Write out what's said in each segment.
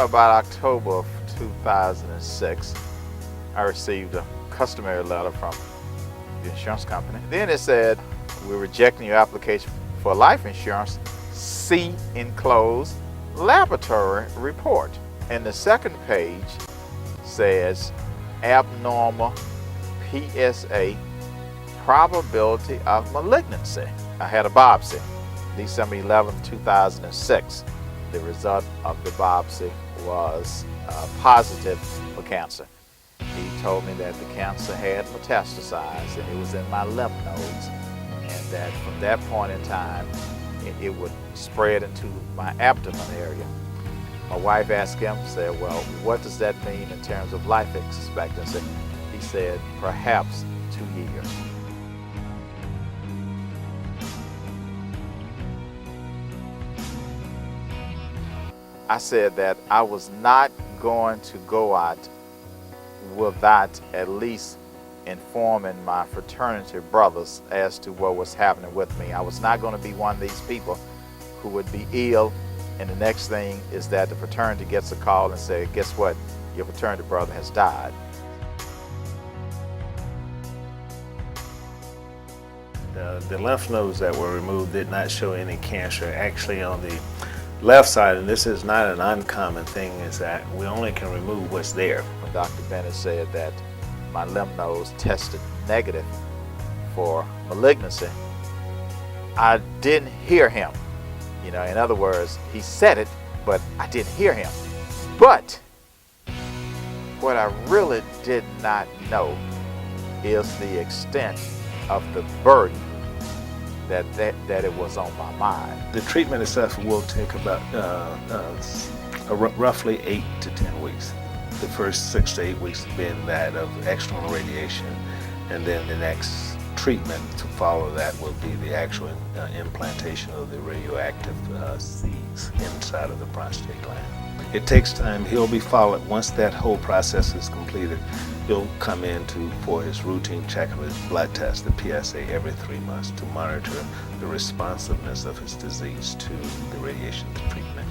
about October of 2006, I received a customary letter from the insurance company. Then it said, we're rejecting your application for life insurance. See enclosed laboratory report. And the second page says abnormal PSA, probability of malignancy. I had a biopsy, December 11, 2006. The result of the biopsy was positive for cancer. He told me that the cancer had metastasized and it was in my lymph nodes, and that from that point in time, it would spread into my abdomen area. My wife asked him, said, well, what does that mean in terms of life expectancy? He said, perhaps 2 years. I said that I was not going to go out without at least informing my fraternity brothers as to what was happening with me. I was not going to be one of these people who would be ill, and the next thing is that the fraternity gets a call and say, guess what, your fraternity brother has died. The lymph nodes that were removed did not show any cancer. Actually, on the left side, and this is not an uncommon thing, is that we only can remove what's there. When Dr. Bennett said that my lymph nodes tested negative for malignancy, I didn't hear him. You know, in other words, he said it, but I didn't hear him. But what I really did not know is the extent of the burden that it was on my mind. The treatment itself will take about roughly 8 to 10 weeks. The first 6 to 8 weeks being that of external radiation, and then the next treatment to follow that will be the actual implantation of the radioactive seeds inside of the prostate gland. It takes time. He'll be followed. Once that whole process is completed, he'll come in for his routine check of his blood test, the PSA, every 3 months to monitor the responsiveness of his disease to the radiation treatment.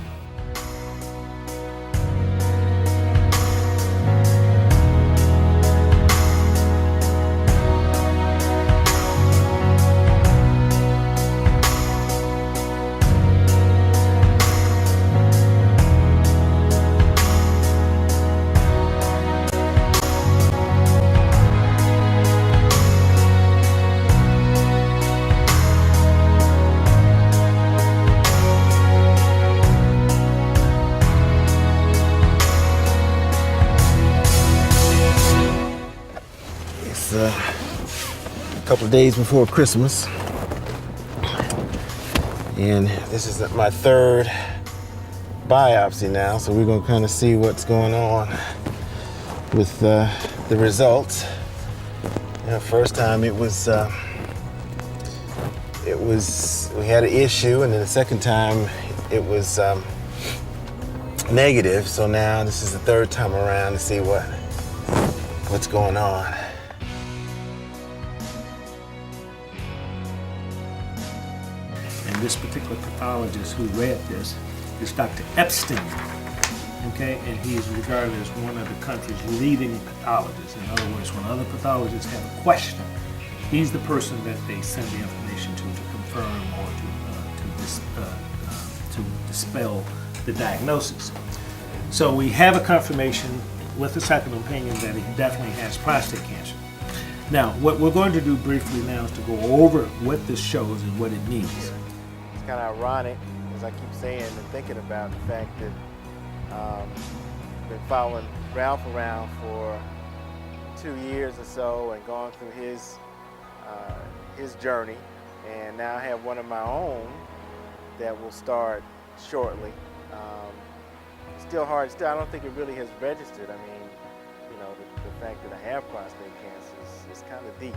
A couple of days before Christmas, and this is my third biopsy now, so we're going to kind of see what's going on with the results. You know, first time it was we had an issue, and then the second time it was negative, so now this is the third time around to see what's going on. This particular pathologist who read this is Dr. Epstein, okay? And he is regarded as one of the country's leading pathologists. In other words, when other pathologists have a question, he's the person that they send the information to confirm or to dispel the diagnosis. So we have a confirmation with a second opinion that he definitely has prostate cancer. Now, what we're going to do briefly now is to go over what this shows and what it means. It's kind of ironic, as I keep saying and thinking about the fact that I've been following round for round for 2 years or so and gone through his journey, and now I have one of my own that will start shortly. Still hard. I don't think it really has registered. I mean, you know, the fact that I have prostate cancer is kind of deep.